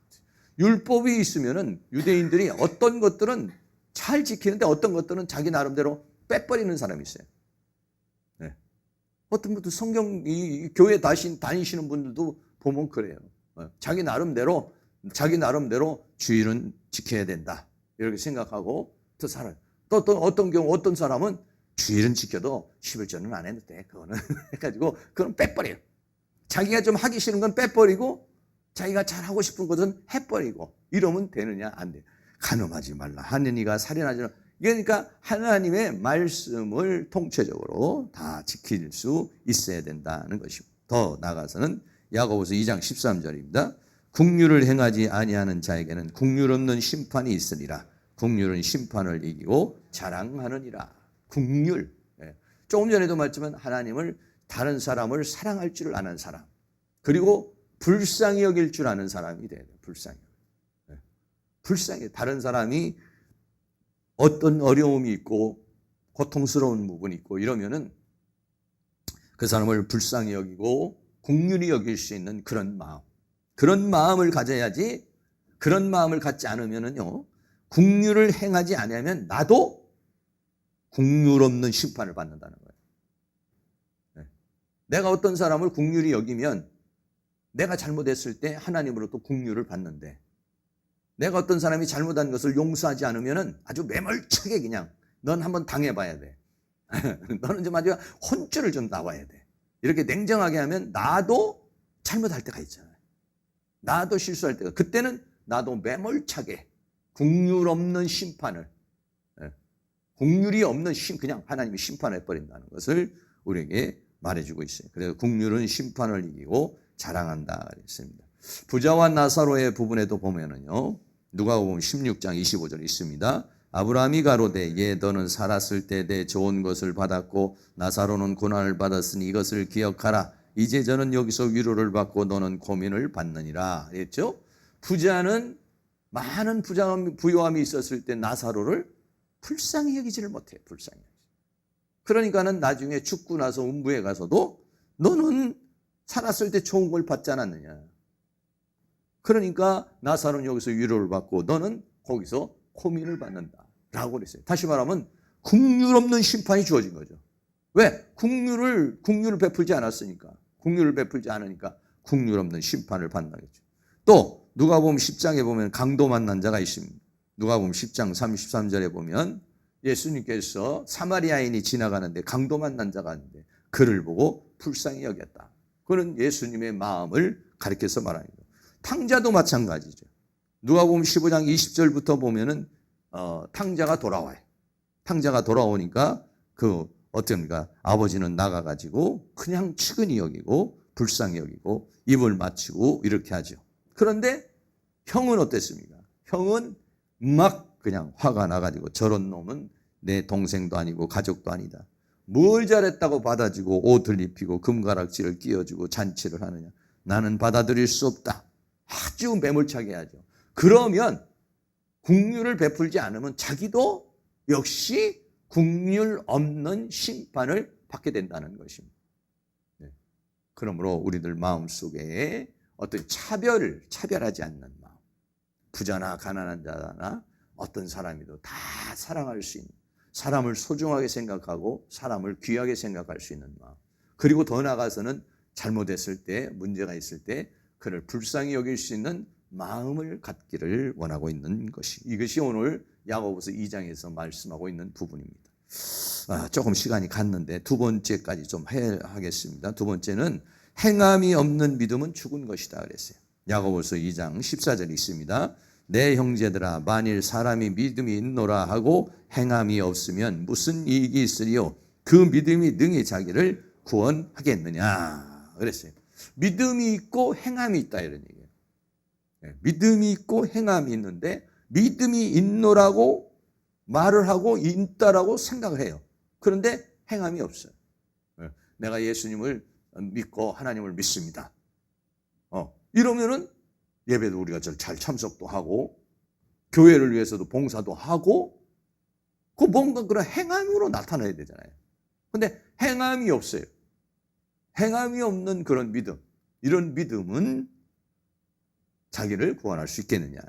율법이 있으면은 유대인들이 어떤 것들은 잘 지키는데 어떤 것들은 자기 나름대로 빼버리는 사람이 있어요. 네. 어떤 분들 성경 이 교회 다니시는 분들도 보면 그래요. 자기 나름대로 주의는 지켜야 된다 이렇게 생각하고 또 살아요. 또 어떤 경우 어떤 사람은 주의는 지켜도 11조는 안 해도 돼. 그거는 해가지고 그건 빼버려요. 자기가 좀 하기 싫은 건 빼버리고 자기가 잘하고 싶은 것은 해버리고 이러면 되느냐? 안 돼. 간음하지 말라 하느니가 살인하지 말라. 그러니까 하나님의 말씀을 통체적으로 다 지킬 수 있어야 된다는 것입니다. 더 나아가서는 야고보서 2장 13절입니다. 국률을 행하지 아니하는 자에게는 국률 없는 심판이 있으리라. 국률은 심판을 이기고 자랑하느니라. 국률. 조금 전에도 말했지만 하나님을, 다른 사람을 사랑할 줄 아는 사람, 그리고 불쌍히 여길 줄 아는 사람이 돼야 돼요. 불쌍히. 다른 사람이 어떤 어려움이 있고 고통스러운 부분이 있고 이러면은 그 사람을 불쌍히 여기고 긍휼히 여길 수 있는 그런 마음, 그런 마음을 가져야지. 그런 마음을 갖지 않으면은요, 긍휼을 행하지 않으면 나도 긍휼 없는 심판을 받는다는 거예요. 내가 어떤 사람을 긍휼히 여기면 내가 잘못했을 때 하나님으로부터 긍휼을 받는데, 내가 어떤 사람이 잘못한 것을 용서하지 않으면 아주 매몰차게 그냥 넌 한번 당해봐야 돼. 너는 좀 아주 혼쭐을 좀 나와야 돼. 이렇게 냉정하게 하면 나도 잘못할 때가 있잖아요. 나도 실수할 때가, 그때는 나도 매몰차게 긍휼 없는 심판을, 긍휼이 없는 그냥 하나님이 심판해 버린다는 것을 우리에게 말해주고 있어요. 그래서 긍휼은 심판을 이기고 자랑한다 그랬습니다. 부자와 나사로의 부분에도 보면은요, 누가복음 16장 25절 있습니다. 아브라함이 가로되 예 너는 살았을 때 내 좋은 것을 받았고 나사로는 고난을 받았으니 이것을 기억하라. 이제 저는 여기서 위로를 받고 너는 고민을 받느니라 했죠. 부자는 많은 부요함이 있었을 때 나사로를 불쌍히 여기지를 못해요. 불쌍히. 그러니까는 나중에 죽고 나서 음부에 가서도 너는 살았을 때 좋은 걸 받지 않았느냐. 그러니까 나사로는 여기서 위로를 받고 너는 거기서 고민을 받는다 라고 그랬어요. 다시 말하면 긍휼 없는 심판이 주어진 거죠. 왜? 긍휼을 베풀지 않았으니까. 긍휼을 베풀지 않으니까 긍휼 없는 심판을 받는다겠죠. 또 누가복음 10장에 보면 강도 만난 자가 있습니다. 누가복음 10장 33절에 보면 예수님께서 사마리아인이 지나가는데 강도 만난 자가 있는데 그를 보고 불쌍히 여겼다. 그는 예수님의 마음을 가리켜서 말합니다. 탕자도 마찬가지죠. 누가복음 15장 20절부터 보면은 탕자가 돌아와요. 탕자가 돌아오니까 어떻습니까? 아버지는 나가가지고 그냥 측은히 여기고 불쌍히 여기고 입을 맞추고 이렇게 하죠. 그런데 형은 어땠습니까? 형은 막 그냥 화가 나가지고 저런 놈은 내 동생도 아니고 가족도 아니다. 뭘 잘했다고 받아주고 옷을 입히고 금가락지를 끼워주고 잔치를 하느냐. 나는 받아들일 수 없다. 아주 매몰차게 하죠. 그러면 긍휼을 베풀지 않으면 자기도 역시 긍휼 없는 심판을 받게 된다는 것입니다. 그러므로 우리들 마음속에 어떤 차별하지 않는 마음, 부자나 가난한 자나 어떤 사람이도 다 사랑할 수 있는, 사람을 소중하게 생각하고 사람을 귀하게 생각할 수 있는 마음, 그리고 더 나아가서는 잘못했을 때, 문제가 있을 때 그를 불쌍히 여길 수 있는 마음을 갖기를 원하고 있는 이것이 오늘 야고보서 2장에서 말씀하고 있는 부분입니다. 조금 시간이 갔는데 두 번째까지 좀 하겠습니다. 두 번째는 행함이 없는 믿음은 죽은 것이다 그랬어요. 야고보서 2장 14절이 있습니다. 내 형제들아 만일 사람이 믿음이 있노라 하고 행함이 없으면 무슨 이익이 있으리요? 그 믿음이 능히 자기를 구원하겠느냐 그랬어요. 믿음이 있고 행함이 있다 이런 얘기예요. 믿음이 있고 행함이 있는데 믿음이 있노라고 말을 하고 있다라고 생각을 해요. 그런데 행함이 없어요. 내가 예수님을 믿고 하나님을 믿습니다. 이러면은 예배도 우리가 잘 참석도 하고 교회를 위해서도 봉사도 하고 그 뭔가 그런 행함으로 나타나야 되잖아요. 근데 행함이 없어요. 행함이 없는 그런 믿음, 이런 믿음은 자기를 구원할 수 있겠느냐.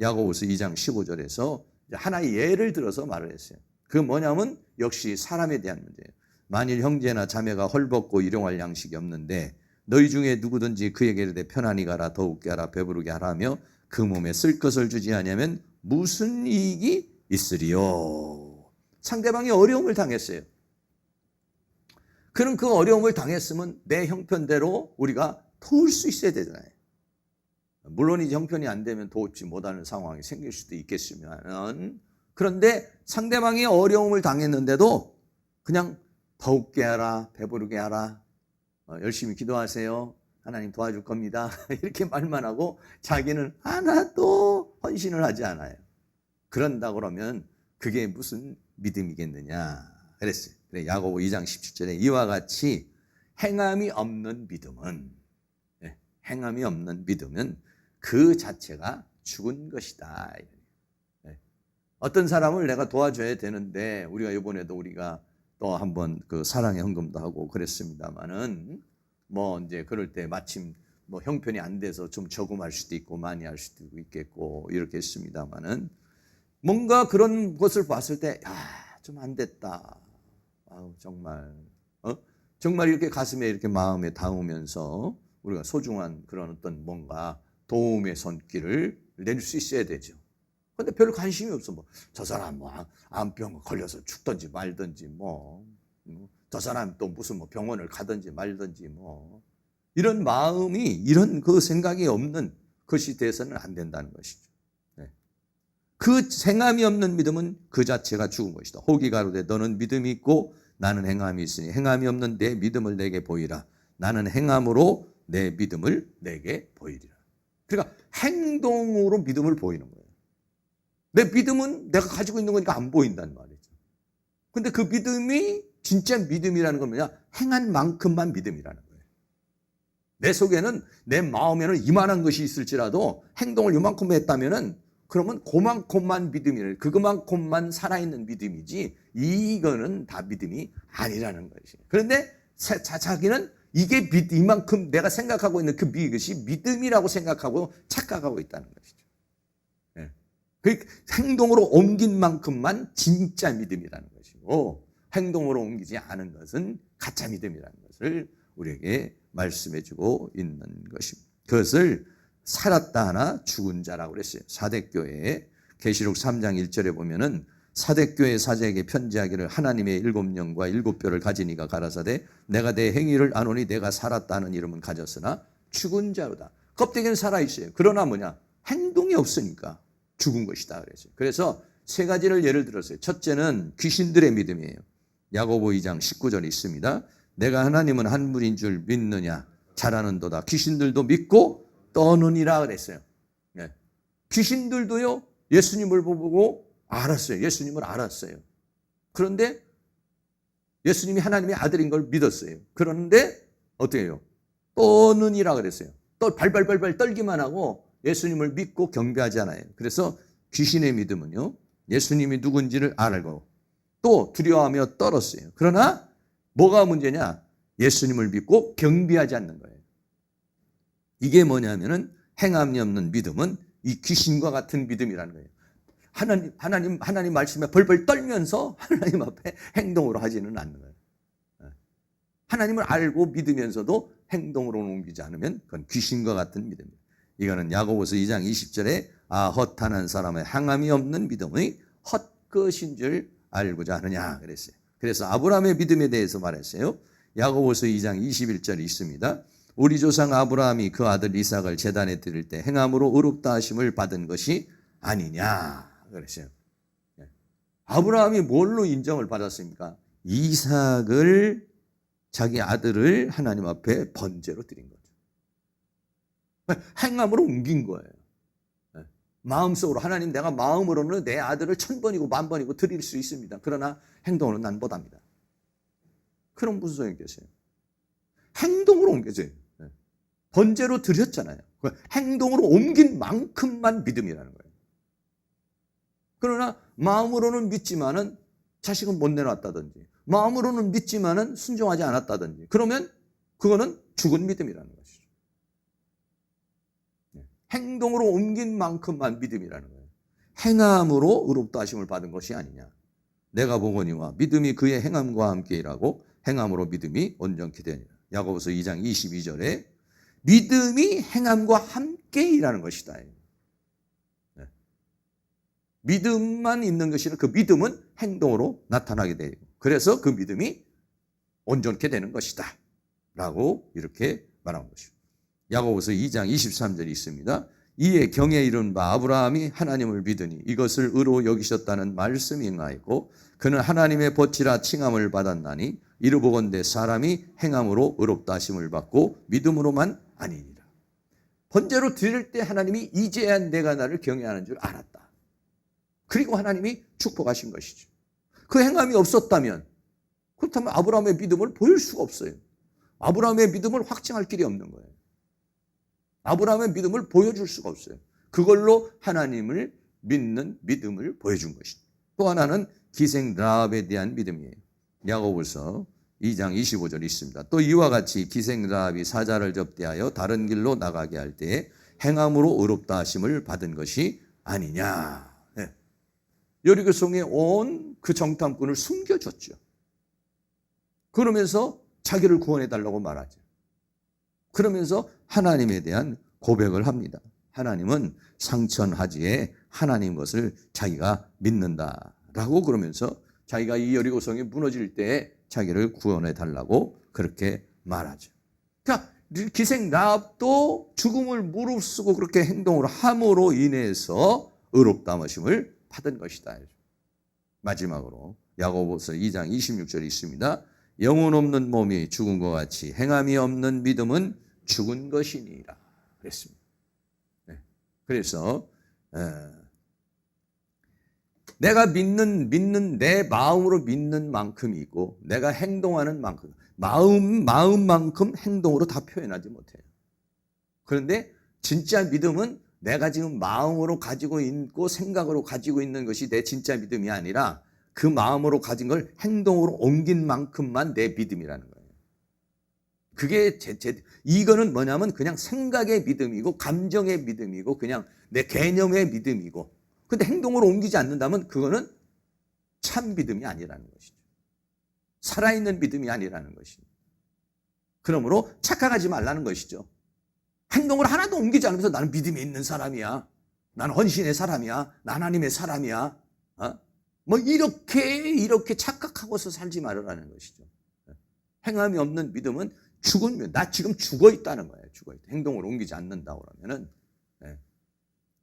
야고보서 2장 15절에서 하나의 예를 들어서 말을 했어요. 그게 뭐냐면 역시 사람에 대한 문제예요. 만일 형제나 자매가 헐벗고 일용할 양식이 없는데 너희 중에 누구든지 그에게 이르되 편안히 가라 더욱게 하라 배부르게 하라며 그 몸에 쓸 것을 주지 아니하면 무슨 이익이 있으리요. 상대방이 어려움을 당했어요. 그럼 그 어려움을 당했으면 내 형편대로 우리가 도울 수 있어야 되잖아요. 물론 이제 형편이 안 되면 도우지 못하는 상황이 생길 수도 있겠지만, 그런데 상대방이 어려움을 당했는데도 그냥 더욱게 하라, 배부르게 하라, 열심히 기도하세요, 하나님 도와줄 겁니다. 이렇게 말만 하고 자기는 하나도 헌신을 하지 않아요. 그런다 그러면 그게 무슨 믿음이겠느냐 그랬어요. 그래, 야고보 2장 17절에 이와 같이 행함이 없는 믿음은 행함이 없는 믿음은 그 자체가 죽은 것이다. 어떤 사람을 내가 도와줘야 되는데 우리가 이번에도 우리가 또 한번 그 사랑의 헌금도 하고 그랬습니다만은 뭐 이제 그럴 때 마침 뭐 형편이 안 돼서 좀 저금할 수도 있고 많이 할 수도 있겠고 이렇게 했습니다만은 뭔가 그런 것을 봤을 때 좀 안 됐다. 아우 정말 정말 이렇게 가슴에 이렇게 마음에 닿으면서 우리가 소중한 그런 어떤 뭔가 도움의 손길을 낼 수 있어야 되죠. 근데 별 관심이 없어. 뭐 저 사람 뭐 암병 걸려서 죽든지 말든지 뭐 저 사람 또 무슨 뭐 병원을 가든지 말든지 뭐 이런 마음이 이런 그 생각이 없는 것이 돼서는 안 된다는 것이죠. 그 행함이 없는 믿음은 그 자체가 죽은 것이다. 호기 가로되 너는 믿음이 있고 나는 행함이 있으니 행함이 없는 내 믿음을 내게 보이라. 나는 행함으로 내 믿음을 내게 보이리라. 그러니까 행동으로 믿음을 보이는 거예요. 내 믿음은 내가 가지고 있는 거니까 안 보인단 말이죠. 근데 그 믿음이 진짜 믿음이라는 건 뭐냐? 행한 만큼만 믿음이라는 거예요. 내 속에는 내 마음에는 이만한 것이 있을지라도 행동을 이만큼 했다면은 그러면 그만큼만 믿음이래. 그만큼만 살아있는 믿음이지 이거는 다 믿음이 아니라는 것이에요. 그런데 자기는 이게 이만큼 내가 생각하고 있는 그 것이 믿음이라고 생각하고 착각하고 있다는 것이죠. 그 행동으로 옮긴 만큼만 진짜 믿음이라는 것이고 행동으로 옮기지 않은 것은 가짜 믿음이라는 것을 우리에게 말씀해 주고 있는 것입니다. 그것을 살았다 하나 죽은 자라고 그랬어요. 사대교회에 계시록 3장 1절에 보면은 사대교회 사제에게 편지하기를 하나님의 7영과 7뼈를 가진 이가 가라사대 내가 내 행위를 아노니 내가 살았다 하는 이름은 가졌으나 죽은 자로다. 껍데기는 살아있어요. 그러나 뭐냐? 행동이 없으니까 죽은 것이다 그랬어요. 그래서 세 가지를 예를 들었어요. 첫째는 귀신들의 믿음이에요. 야고보 2장 19절이 있습니다. 내가 하나님은 한 분인 줄 믿느냐? 잘하는도다. 귀신들도 믿고 떠느니라 그랬어요. 귀신들도요 예수님을 보고 알았어요. 예수님을 알았어요. 그런데 예수님이 하나님의 아들인 걸 믿었어요. 그런데 어떻게 해요? 떠느니라 그랬어요. 또 발발발발 떨기만 하고 예수님을 믿고 경배하지 않아요. 그래서 귀신의 믿음은요 예수님이 누군지를 알고 또 두려워하며 떨었어요. 그러나 뭐가 문제냐? 예수님을 믿고 경배하지 않는 거예요. 이게 뭐냐면은 행함이 없는 믿음은 이 귀신과 같은 믿음이라는 거예요. 하나님 말씀에 벌벌 떨면서 하나님 앞에 행동으로 하지는 않는 거예요. 하나님을 알고 믿으면서도 행동으로 옮기지 않으면 그건 귀신과 같은 믿음이에요. 이거는 야고보서 2장 20절에 허탄한 사람의 행함이 없는 믿음의 헛것인 줄 알고자 하느냐 그랬어요. 그래서 아브라함의 믿음에 대해서 말했어요. 야고보서 2장 21절이 있습니다. 우리 조상 아브라함이 그 아들 이삭을 제단에 드릴 때 행함으로 의롭다 하심을 받은 것이 아니냐 그랬어요. 아브라함이 뭘로 인정을 받았습니까? 이삭을 자기 아들을 하나님 앞에 번제로 드린 거죠. 행함으로 옮긴 거예요. 마음속으로 하나님 내가 마음으로는 내 아들을 1000번이고 10,000번이고 드릴 수 있습니다. 그러나 행동으로는 난 못합니다. 그럼 무슨 소용이 있겠어요? 행동으로 옮겨져요. 번제로 드렸잖아요. 행동으로 옮긴 만큼만 믿음이라는 거예요. 그러나 마음으로는 믿지만은 자식은 못 내놨다든지 마음으로는 믿지만은 순종하지 않았다든지 그러면 그거는 죽은 믿음이라는 것이죠. 행동으로 옮긴 만큼만 믿음이라는 거예요. 행함으로 의롭다 하심을 받은 것이 아니냐. 내가 보거니와 믿음이 그의 행함과 함께 일하고 행함으로 믿음이 온전케 되니라. 야고보서 2장 22절에 믿음이 행함과 함께 일하는 것이다. 믿음만 있는 것이 아니라 그 믿음은 행동으로 나타나게 되고 그래서 그 믿음이 온전케 되는 것이다 라고 이렇게 말한 것이죠. 야고보서 2장 23절이 있습니다. 이에 경에 이른 바 아브라함이 하나님을 믿으니 이것을 의로 여기셨다는 말씀이 있나이고 그는 하나님의 벗이라 칭함을 받았나니 이르보건대 사람이 행함으로 의롭다 하심을 받고 믿음으로만 아니니라. 번제로 드릴 때 하나님이 이제야 내가 나를 경외하는 줄 알았다. 그리고 하나님이 축복하신 것이죠. 그 행함이 없었다면, 그렇다면 아브라함의 믿음을 보일 수가 없어요. 아브라함의 믿음을 확증할 길이 없는 거예요. 아브라함의 믿음을 보여줄 수가 없어요. 그걸로 하나님을 믿는 믿음을 보여준 것이죠. 또 하나는 기생 라합에 대한 믿음이에요. 야고보서 2장 25절 있습니다. 또 이와 같이 기생 라합이 사자를 접대하여 다른 길로 나가게 할 때에 행함으로 의롭다 하심을 받은 것이 아니냐. 네. 여리고성에 온 그 정탐꾼을 숨겨줬죠. 그러면서 자기를 구원해달라고 말하죠. 그러면서 하나님에 대한 고백을 합니다. 하나님은 상천하지에 하나님 것을 자기가 믿는다라고 그러면서 자기가 이 여리고성이 무너질 때에 자기를 구원해달라고 그렇게 말하죠. 그러니까 기생 라합도 죽음을 무릅쓰고 그렇게 행동을 함으로 인해서 의롭다 하심을 받은 것이다. 마지막으로 야고보서 2장 26절이 있습니다. 영혼 없는 몸이 죽은 것 같이 행함이 없는 믿음은 죽은 것이니라 그랬습니다. 네. 그래서 내가 믿는 내 마음으로 믿는 만큼이 있고 내가 행동하는 만큼 마음만큼 행동으로 다 표현하지 못해요. 그런데 진짜 믿음은 내가 지금 마음으로 가지고 있고 생각으로 가지고 있는 것이 내 진짜 믿음이 아니라 그 마음으로 가진 걸 행동으로 옮긴 만큼만 내 믿음이라는 거예요. 그게 이거는 뭐냐면 그냥 생각의 믿음이고 감정의 믿음이고 그냥 내 개념의 믿음이고 근데 행동으로 옮기지 않는다면 그거는 참 믿음이 아니라는 것이죠. 살아있는 믿음이 아니라는 것이죠. 그러므로 착각하지 말라는 것이죠. 행동을 하나도 옮기지 않으면서 나는 믿음이 있는 사람이야. 나는 헌신의 사람이야. 나 하나님의 사람이야. 뭐 이렇게 착각하고서 살지 말으라는 것이죠. 행함이 없는 믿음은 죽은 믿음. 나 지금 죽어 있다는 거예요. 죽어 있다. 행동을 옮기지 않는다고 그러면은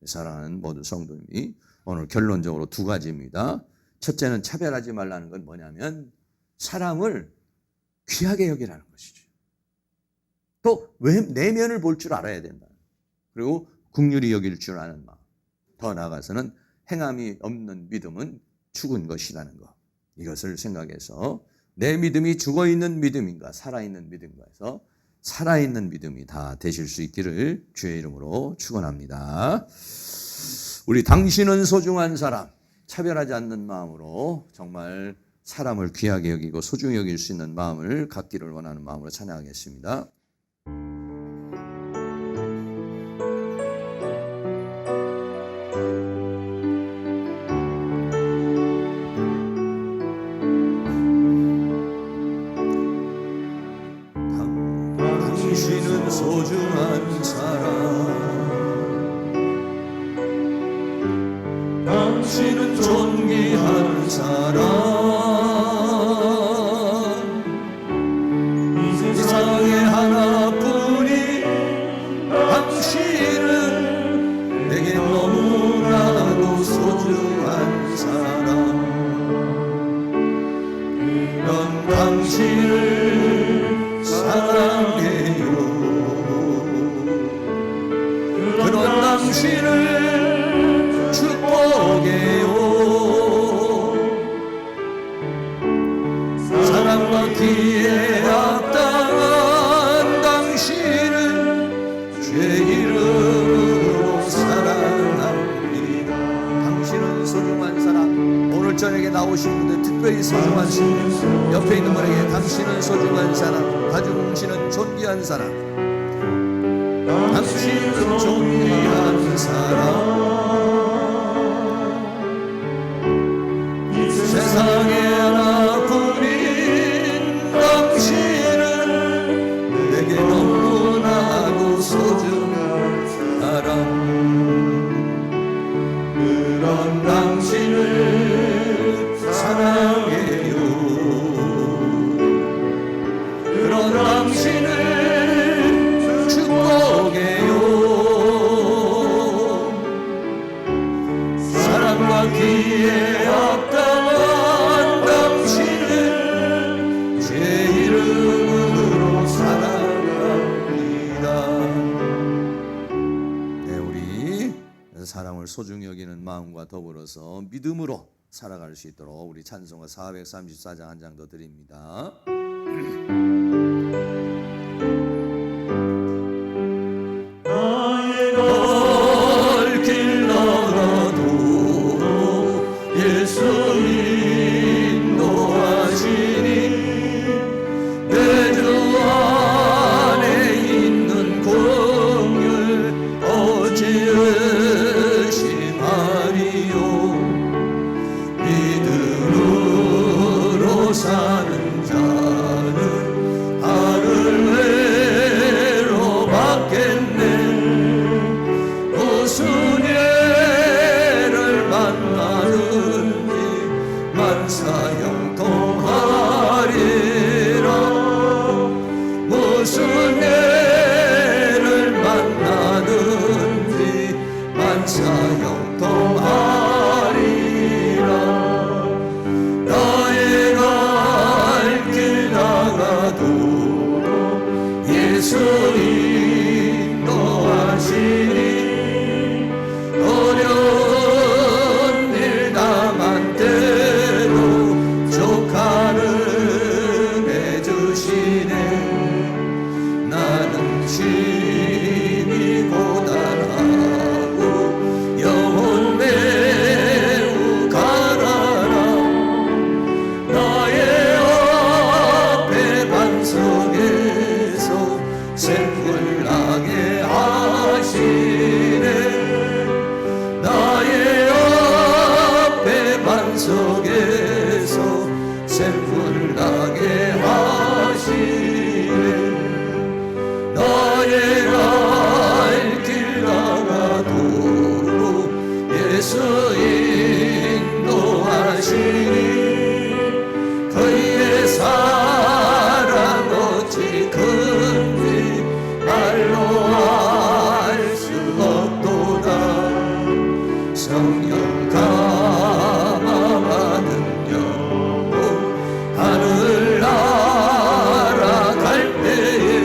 사랑하는 모든 성도님이 오늘 결론적으로 두 가지입니다. 첫째는 차별하지 말라는 건 뭐냐면 사람을 귀하게 여기라는 것이죠. 또 내면을 볼 줄 알아야 된다. 그리고 긍휼히 여길 줄 아는 마음. 더 나아가서는 행함이 없는 믿음은 죽은 것이라는 것. 이것을 생각해서 내 믿음이 죽어있는 믿음인가 살아있는 믿음인가 해서 살아있는 믿음이 다 되실 수 있기를 주의 이름으로 축원합니다. 우리 당신은 소중한 사람 차별하지 않는 마음으로 정말 사람을 귀하게 여기고 소중히 여길 수 있는 마음을 갖기를 원하는 마음으로 찬양하겠습니다. 당신은 소중한 사람 당신은 존귀한 사람 이 세상에 하나뿐인 당신은 내게 너무나도 소중한 사람 그런 당신을 사랑해요 그런 당신을 축복해요 사랑받기에 합당한 당신을 주의 이름으로 사랑합니다. 당신은 소중한 사람 오늘 저녁에 나오신 분들 특별히 소중한 사람 옆에 있는 분에게 당신은 소중한 사람 당신은 존귀한 사람 당신은 존귀한 사람 세상에 하나뿐인 당신은 내게 너무나도 소중한 사람 그런 당신을 사랑해요 그런 당신을 사람을 소중히 여기는 마음과 더불어서 믿음으로 살아갈 수 있도록 우리 찬송가 434장 한 장 더 드립니다. 나의 갈 길 나가도 예수 인도하시니 내 주 안에 있는 긍휼 어찌 의심하리요. 믿음으로 사는 자는 하늘 외로 받겠네. 무슨 예를 만나든지 만사형통하리라. 무슨 예를 만나든지 만사형통하리라. 나의 갈 길 나가도 예수 인도하시니 어려운 일 당한 때로 족하는 해주시네. 나는 심히 고단하고 영혼 매우 가난하. 나의 앞에 반석에서 샘물 나게 하시네. 나의 앞에 반석에서 샘물 나게 하시네. 나의 갈 길 나가도 예수 인도하시니 그의 사랑 어찌 큰지 말로 알 수 없도다. 성령 감화받은 영혼 하늘 날아갈 때에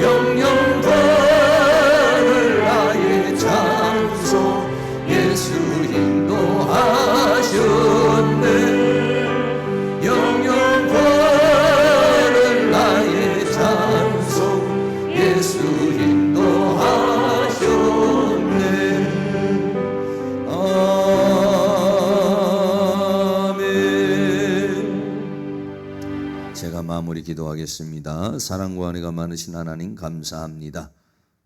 영영 걸을 나의 장소 예수 인도하셨네. 영영 걸을 나의 장소 예수 인도하셨네. 아멘. 제가 마무리 기도하겠습니다. 사랑과 은혜가 많으신 하나님 감사합니다.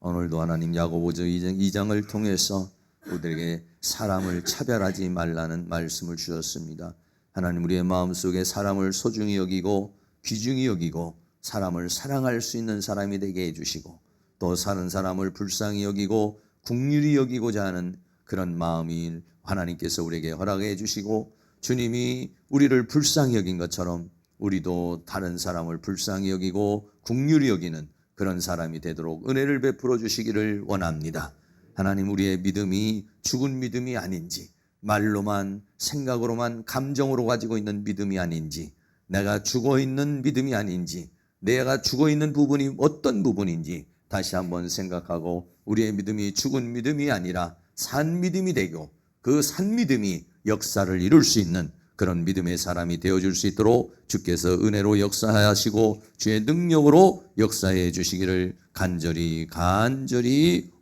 오늘도 하나님 야고보서 2장을 통해서 우리에게 사람을 차별하지 말라는 말씀을 주셨습니다. 하나님 우리의 마음속에 사람을 소중히 여기고 귀중히 여기고 사람을 사랑할 수 있는 사람이 되게 해주시고 또 사는 사람을 불쌍히 여기고 긍휼히 여기고자 하는 그런 마음이 하나님께서 우리에게 허락해 주시고 주님이 우리를 불쌍히 여긴 것처럼 우리도 다른 사람을 불쌍히 여기고 긍휼히 여기는 그런 사람이 되도록 은혜를 베풀어 주시기를 원합니다. 하나님 우리의 믿음이 죽은 믿음이 아닌지 말로만 생각으로만 감정으로 가지고 있는 믿음이 아닌지 내가 죽어있는 믿음이 아닌지 내가 죽어있는 부분이 어떤 부분인지 다시 한번 생각하고 우리의 믿음이 죽은 믿음이 아니라 산 믿음이 되고 그 산 믿음이 역사를 이룰 수 있는 그런 믿음의 사람이 되어줄 수 있도록 주께서 은혜로 역사하시고 주의 능력으로 역사해 주시기를 간절히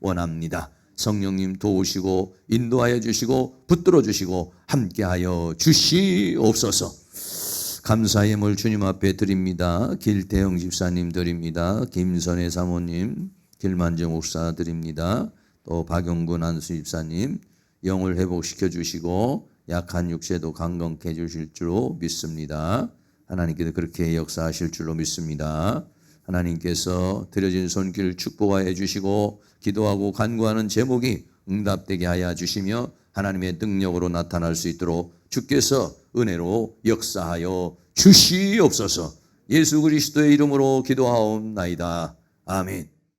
원합니다. 성령님 도우시고 인도하여 주시고 붙들어 주시고 함께하여 주시옵소서. 감사의 예물 주님 앞에 드립니다. 길태영 집사님 드립니다. 김선혜 사모님, 길만정 목사 드립니다. 또 박용근 안수 집사님 영을 회복시켜 주시고 약한 육체도 강건케 해주실 줄로 믿습니다. 하나님께서 그렇게 역사하실 줄로 믿습니다. 하나님께서 드려진 손길 축복하여 주시고 기도하고 간구하는 제목이 응답되게 하여 주시며 하나님의 능력으로 나타날 수 있도록 주께서 은혜로 역사하여 주시옵소서. 예수 그리스도의 이름으로 기도하옵나이다. 아멘.